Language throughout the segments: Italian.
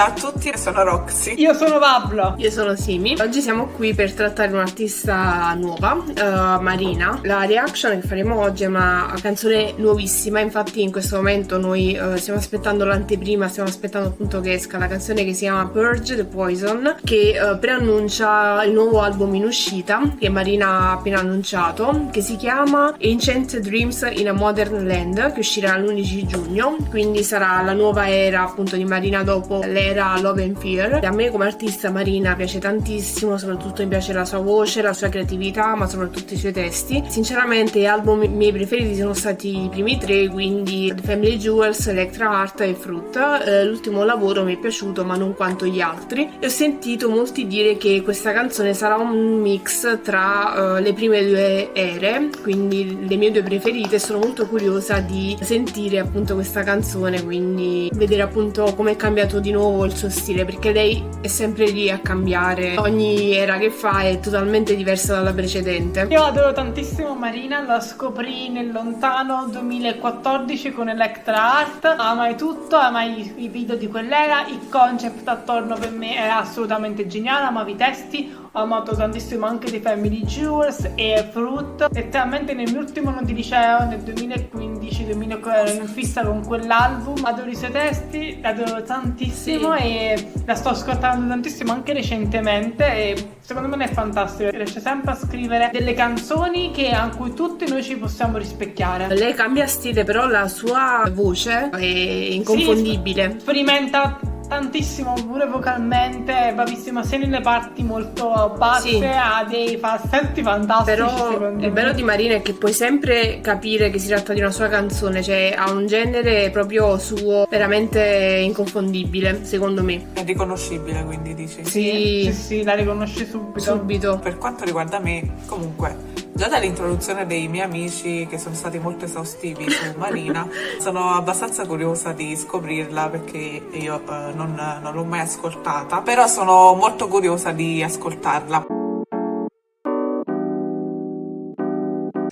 Ciao a tutti, sono Roxy. Io sono Pablo. Io sono Simi. Oggi siamo qui per trattare un'artista nuova, Marina. La reaction che faremo oggi è una canzone nuovissima, infatti in questo momento noi stiamo aspettando l'anteprima, stiamo aspettando appunto che esca la canzone che si chiama Purge the Poison, che preannuncia il nuovo album in uscita che Marina ha appena annunciato, che si chiama Ancient Dreams in a Modern Land, che uscirà l'11 giugno, quindi sarà la nuova era appunto di Marina dopo l'era Love and Fear. E a me come artista Marina piace tantissimo, soprattutto mi piace la sua voce, la sua creatività, ma soprattutto i suoi testi. Sinceramente gli album miei preferiti sono stati i primi tre, quindi The Family Jewels, Electra Heart e Fruit. L'ultimo lavoro mi è piaciuto ma non quanto gli altri, e ho sentito molti dire che questa canzone sarà un mix tra le prime due ere, quindi le mie due preferite. Sono molto curiosa di sentire appunto questa canzone, quindi vedere appunto come è cambiato di nuovo il suo stile, perché lei è sempre lì a cambiare, ogni era che fa è totalmente diversa dalla precedente. Io adoro tantissimo Marina, la scoprì nel lontano 2014 con Electra Heart. Amai tutto, amai i video di quell'era, il concept attorno per me era assolutamente geniale, amavi i testi. Ho amato tantissimo anche The Family Jewels e Fruit. Letteralmente nel mio ultimo anno di liceo, nel 2015-2014, ero in fissa con quell'album. Adoro i suoi testi, l'adoro tantissimo, sì. E la sto ascoltando tantissimo anche recentemente e secondo me è fantastico. Riesce sempre a scrivere delle canzoni a cui tutti noi ci possiamo rispecchiare. Lei cambia stile, però la sua voce è inconfondibile. Sì, sperimenta tantissimo pure vocalmente, bravissima sia nelle parti molto basse, sì. Ha dei falsetti fantastici. Però il bello di Marina è che puoi sempre capire che si tratta di una sua canzone, cioè ha un genere proprio suo veramente inconfondibile, secondo me. È riconoscibile, quindi dici? Sì, la riconosci subito. Per quanto riguarda me, comunque, già dall'introduzione dei miei amici, che sono stati molto esaustivi su Marina, sono abbastanza curiosa di scoprirla, perché io non l'ho mai ascoltata, però sono molto curiosa di ascoltarla.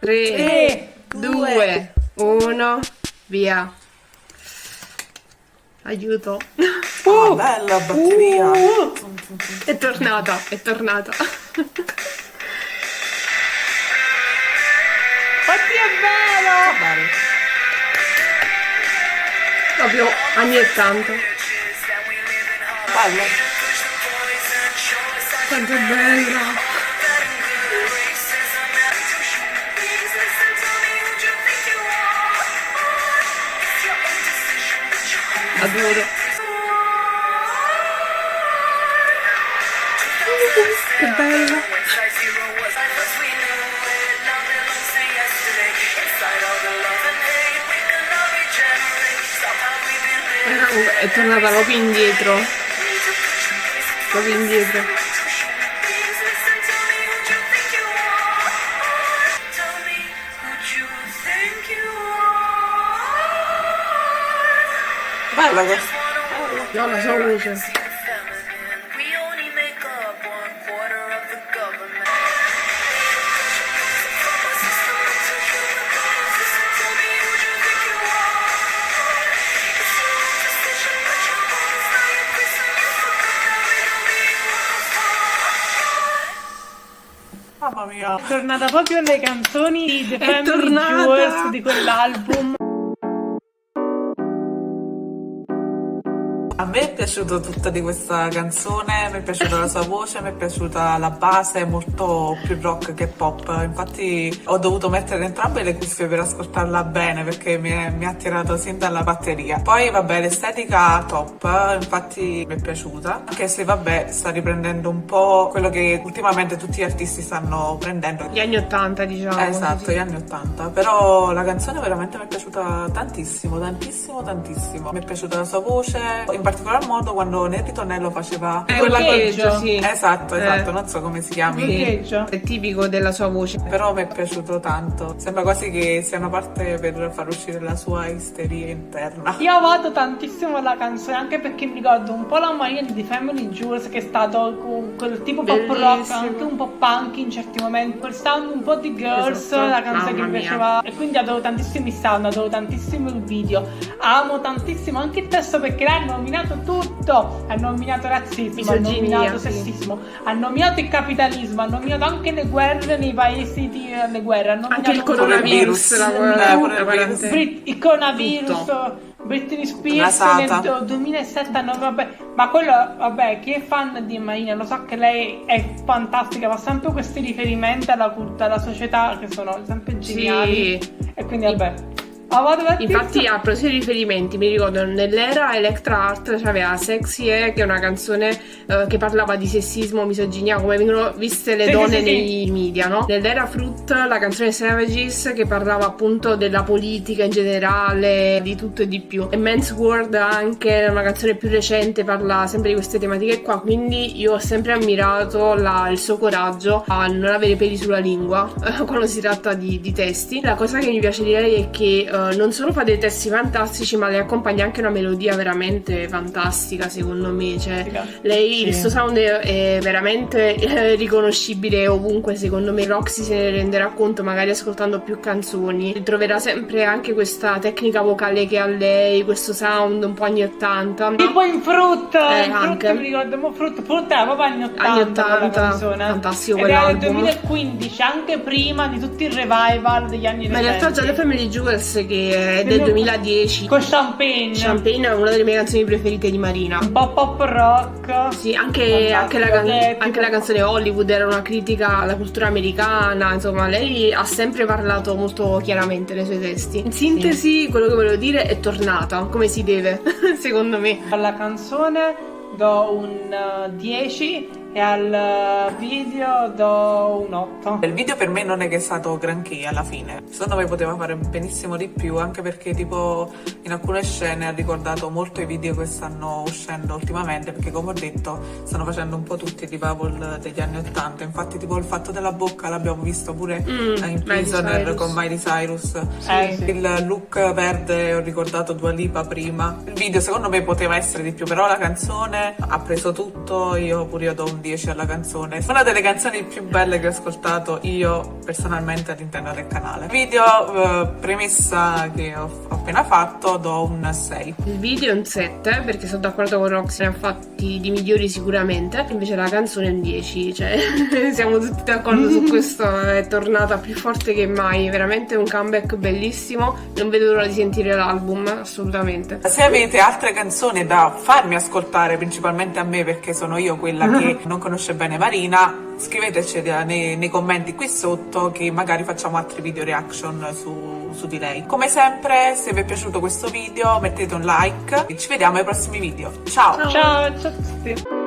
3, 2, 1, via. Aiuto. Oh, bella batteria. È tornata. Oddio, è vero! Proprio anni 80. Bello. Quanto è bella. Adoro. Che bella. È tornata proprio indietro. Bella questa. No, la sua voce. Mamma mia. È tornata proprio alle canzoni di The Family Jewels di quell'album. A me è piaciuto tutta di questa canzone, mi è piaciuta la sua voce, mi è piaciuta la base, molto più rock che pop. Infatti ho dovuto mettere entrambe le cuffie per ascoltarla bene, perché mi ha attirato sin dalla batteria. Poi vabbè, l'estetica top, infatti mi è piaciuta, anche se vabbè sta riprendendo un po' quello che ultimamente tutti gli artisti stanno prendendo. Gli anni 80, diciamo. Esatto, così. gli anni 80. Però la canzone veramente mi è piaciuta tantissimo. Mi è piaciuta la sua voce, in particolar modo quando nel ritornello faceva quella Gheggio, sì. Esatto, non so come si chiami. Gheggio. È tipico della sua voce. Però mi è piaciuto tanto. Sembra quasi che sia una parte per far uscire la sua isteria interna. Io vado tantissimo la canzone, anche perché mi ricordo un po' la Maria di The Family Jewels, che è stato quel tipo pop rock, anche un po' punk in certi momenti, quel sound un po' di Girls, esatto. la canzone che mi piaceva. E quindi adoro tantissimo il sound, adoro tantissimo il video, amo tantissimo anche il testo, perché l'hai nominato nominato tutto, ha nominato razzismo, ha Misoginia, nominato sì. sessismo, ha nominato il capitalismo, ha nominato anche le guerre nei paesi le guerre, ha nominato Anche il coronavirus, il coronavirus, tutto. Britney Spears Nasata. nel 2007, no, vabbè, ma quello, vabbè, chi è fan di Marina lo sa che lei è fantastica, fa sempre questi riferimenti alla cultura, alla società che sono sempre geniali, Sì. e quindi vabbè. Ah, vado avanti. Infatti a proposito di riferimenti mi ricordo nell'era Electra Art c'aveva Sexy che è una canzone che parlava di sessismo, misoginia, come vengono viste le Sì, donne sì, sì, nei media, no? Nell'era Fruit la canzone Savages che parlava appunto della politica in generale, di tutto e di più. E Men's World anche, una canzone più recente, parla sempre di queste tematiche qua, quindi io ho sempre ammirato il suo coraggio a non avere peli sulla lingua quando si tratta di testi. La cosa che mi piace di lei è che non solo fa dei testi fantastici, ma le accompagna anche una melodia veramente fantastica, secondo me. Cioè, lei, Sì. il suo sound è veramente riconoscibile ovunque, secondo me. Roxy se ne renderà conto magari ascoltando più canzoni. Troverà sempre anche questa tecnica vocale che ha lei, questo sound un po' anni 80. Tipo in Fruit, anche. mi ricordo, Fruit era proprio anni 80, Anni 80, quella canzone. fantastico Ed era del quell'album. 2015, anche prima di tutti i revival degli anni 90. Ma in realtà già le Family Jewels, che è del 2010, con Champagne. Champagne è una delle mie canzoni preferite di Marina. Un po' pop rock. Sì, anche Fantastico, la canzone Hollywood era una critica alla cultura americana, insomma, lei ha sempre parlato molto chiaramente nei suoi testi. In sintesi, quello che volevo dire è tornata, come si deve, secondo me. Alla canzone do un 10 e al video do un 8. Il video per me non è che è stato granché alla fine, secondo me poteva fare benissimo di più, anche perché tipo in alcune scene ha ricordato molto i video che stanno uscendo ultimamente, perché come ho detto stanno facendo un po' tutti i revival degli anni 80, infatti tipo il fatto della bocca l'abbiamo visto pure in Prisoner Cyrus. con Miley Cyrus, Sì. il look verde ho ricordato Dua Lipa prima, il video secondo me poteva essere di più, però la canzone ha preso tutto, io do un 10 alla canzone. È una delle canzoni più belle che ho ascoltato io personalmente all'interno del canale. Video, premessa che ho appena fatto, do un 6. Il video è un 7 perché sono d'accordo con Roxy, ne ha fatti di migliori sicuramente, invece la canzone è un 10, cioè siamo tutti d'accordo su questo, è tornata più forte che mai, veramente un comeback bellissimo, non vedo l'ora di sentire l'album, assolutamente. Se avete altre canzoni da farmi ascoltare, principalmente a me perché sono io quella che non conosce bene Marina, scriveteci nei commenti qui sotto che magari facciamo altri video reaction su di lei. Come sempre, se vi è piaciuto questo video mettete un like e ci vediamo ai prossimi video. Ciao! Ciao a tutti.